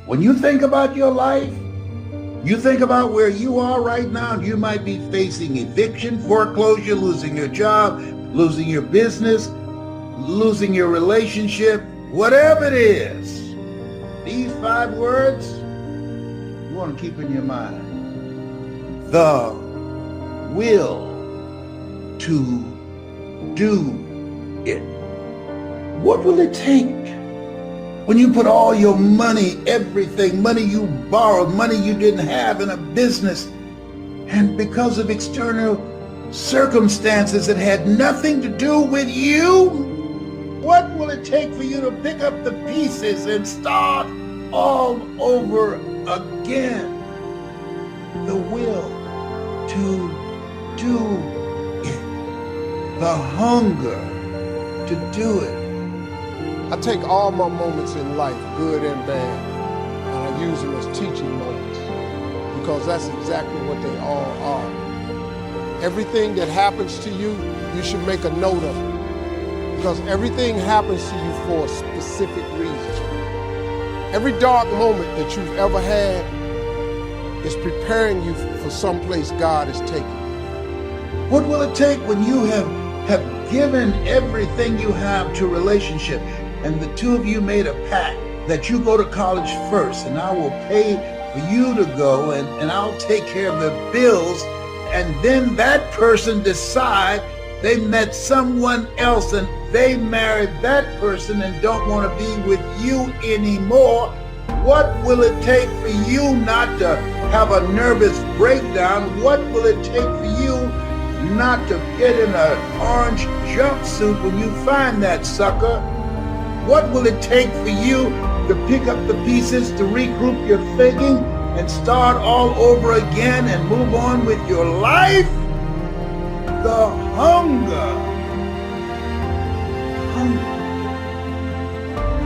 When you think about your life, you think about where you are right now. You might be facing eviction, foreclosure, losing your job, losing your business, losing your relationship, whatever it is. These 5 words you want to keep in your mind. The will to do it. What will it take when you put all your money, everything, money you borrowed, money you didn't have in a business, and because of external circumstances that had nothing to do with you? What will it take for you to pick up the pieces and start all over again? The will to do it. The hunger to do it. I take all my moments in life, good and bad, and I use them as teaching moments because that's exactly what they all are. Everything that happens to you, you should make a note of it because everything happens to you for a specific reason. Every dark moment that you've ever had is preparing you for someplace God is taking you. What will it take when you have given everything you have to a relationship and the two of you made a pact that you go to college first and I will pay for you to go and I'll take care of the bills, and then that person decide they met someone else and they married that person and don't want to be with you anymore? What will it take for you not to have a nervous breakdown? What will it take for you not to get in an orange jumpsuit when you find that sucker? What will it take for you to pick up the pieces, to regroup your thinking and start all over again and move on with your life? The hunger.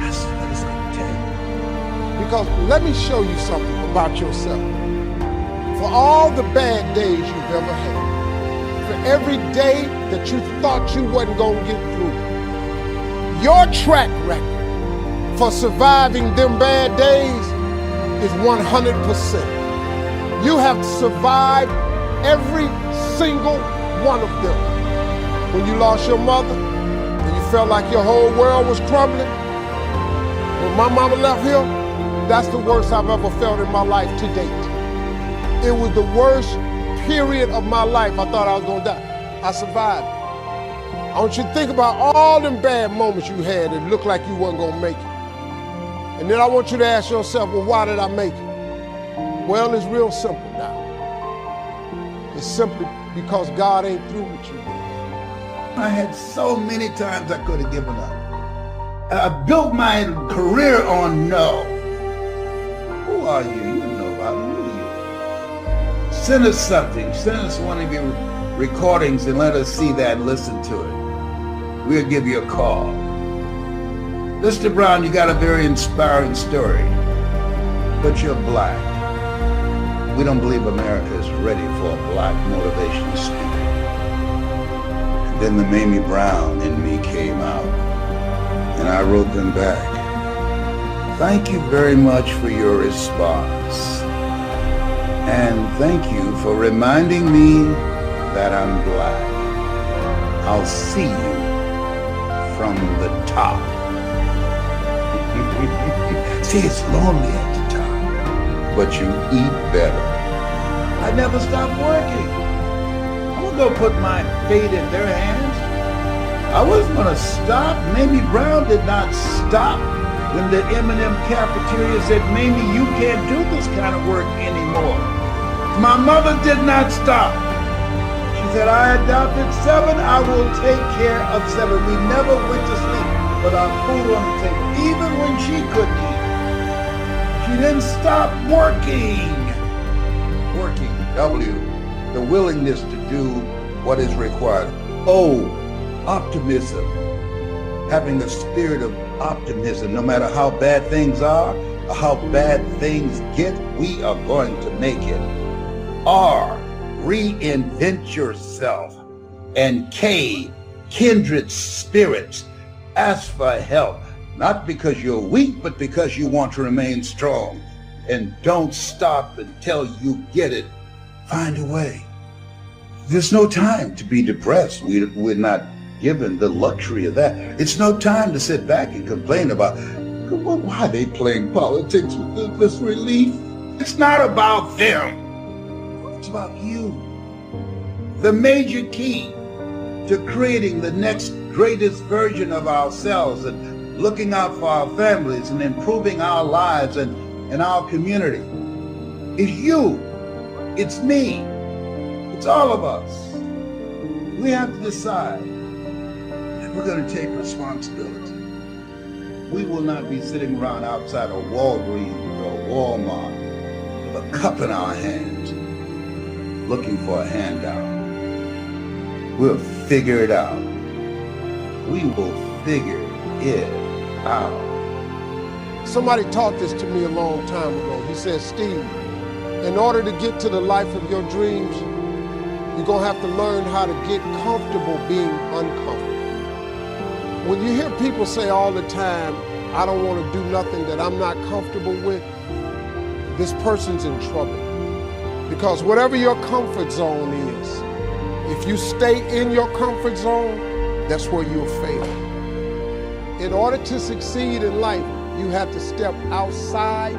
That's what it's going to take. Because let me show you something about yourself. For all the bad days you've ever had, for every day that you thought you wasn't going to get through, your track record for surviving them bad days is 100%. You have survived every single one of them. When you lost your mother and you felt like your whole world was crumbling, when my mama left here, that's the worst I've ever felt in my life to date. It was the worst period of my life. I thought I was gonna die. I survived. I want you to think about all them bad moments you had that looked like you wasn't gonna make it. And then I want you to ask yourself, well, why did I make it? Well, it's real simple now. It's simply because God ain't through with you. I had so many times I could have given up. I built my career on no. Who are you? You know about me. Who are you? Send us something. Send us one of your recordings and let us see that and listen to it. We'll give you a call. Mr. Brown, you got a very inspiring story, but you're black. We don't believe America is ready for a black motivational speaker. And then the Mamie Brown in me came out, and I wrote them back. Thank you very much for your response. And thank you for reminding me that I'm black. I'll see you from the top. See, it's lonely at the top, but you eat better. I never stopped working. I'm gonna go put my fate in their hands. I wasn't gonna stop. Mamie Brown did not stop when the M&M cafeteria said, Mamie, you can't do this kind of work anymore. My mother did not stop. She said, I adopted 7, I will take care of 7. We never went to sleep with our food on the table, even when she couldn't eat. She didn't stop working. Working, W, the willingness to do what is required. O, optimism, having a spirit of optimism. No matter how bad things are or how bad things get, we are going to make it. R, reinvent yourself. And K, kindred spirits. Ask for help. Not because you're weak, but because you want to remain strong. And don't stop until you get it. Find a way. There's no time to be depressed. We're not given the luxury of that. It's no time to sit back and complain about, well, why are they playing politics with this relief? It's not about them. It's about you. The major key to creating the next greatest version of ourselves and looking out for our families and improving our lives and our community is you. It's me. It's all of us. We have to decide that we're going to take responsibility. We will not be sitting around outside of Walgreens or Walmart with a cup in our hands looking for a handout. We'll figure it out. We will figure it out. Somebody taught this to me a long time ago. He said, Steve, in order to get to the life of your dreams, you're going to have to learn how to get comfortable being uncomfortable. When you hear people say all the time, I don't want to do nothing that I'm not comfortable with, this person's in trouble. Because whatever your comfort zone is, if you stay in your comfort zone, that's where you'll fail. In order to succeed in life, you have to step outside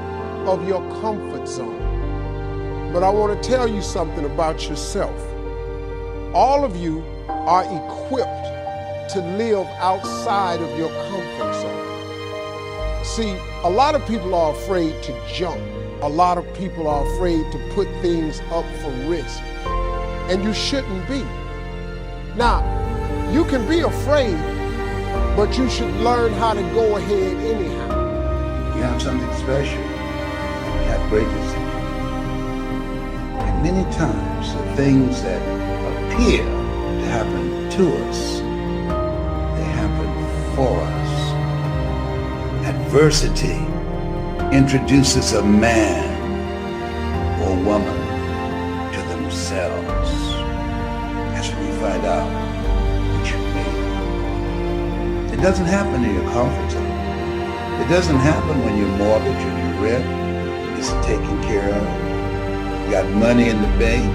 of your comfort zone. But I want to tell you something about yourself. All of you are equipped to live outside of your comfort zone. See, a lot of people are afraid to jump. A lot of people are afraid to put things up for risk. And you shouldn't be. Now, you can be afraid, but you should learn how to go ahead anyhow. You have something special. You have greatness. And many times the things that appear to happen to us, they happen for us. Adversity introduces a man or woman to themselves. That's when you find out what you need. It doesn't happen in your comfort zone. It doesn't happen when your mortgage and your rent is taken care of. You got money in the bank.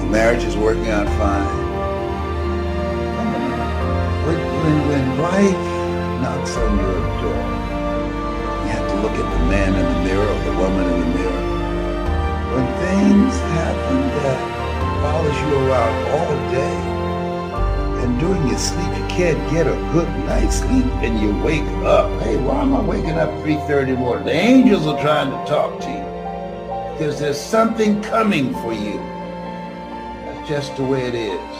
The marriage is working out fine. When life knocks on your door, you have to look at the man in the mirror or the woman in the mirror. When things happen that follows you around all day, and during your sleep you can't get a good night's sleep, and you wake up, hey, why am I waking up 3:30 in the morning? The angels are trying to talk to you because there's something coming for you. That's just the way it is.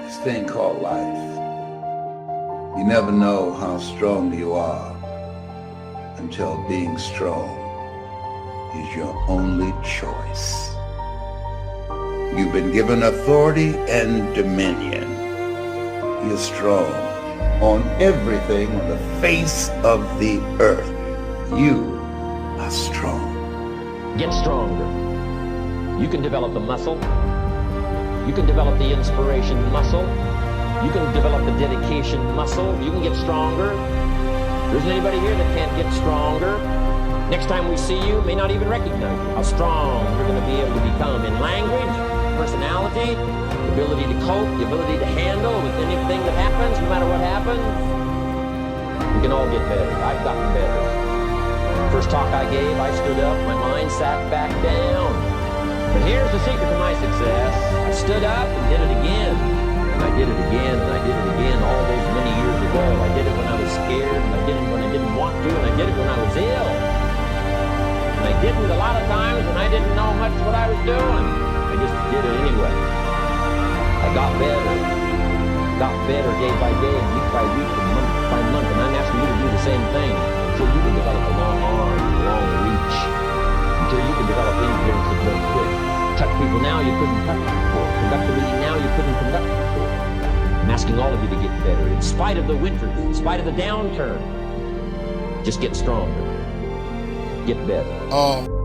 This thing called life. You never know how strong you are until being strong is your only choice. You've been given authority and dominion. You're strong on everything on the face of the earth. You are strong. Get stronger. You can develop the muscle. You can develop the inspiration muscle. You can develop the dedication muscle. You can get stronger. There isn't anybody here that can't get stronger. Next time we see you, may not even recognize you. How strong you're going to be able to become in language, personality, the ability to cope, the ability to handle with anything that happens, no matter what happens. We can all get better. I've gotten better. First talk I gave, I stood up, my mind sat back down. But here's the secret to my success. I stood up and did it again. And I did it again, and I did it again all those many years ago. I did it when I was scared, and I did it when I didn't want to, and I did it when I was ill. And I didn't a lot of times when I didn't know much what I was doing. I just did it anyway. I got better day by day, and week by week, and month by month, and I'm asking you to do the same thing until you can develop a long arm, a long reach, until you can develop endurance that goes quick. Touch people now you couldn't touch before. Conduct a meeting now you couldn't conduct before. I'm asking all of you to get better, in spite of the winters, in spite of the downturn. Just get stronger. Get better.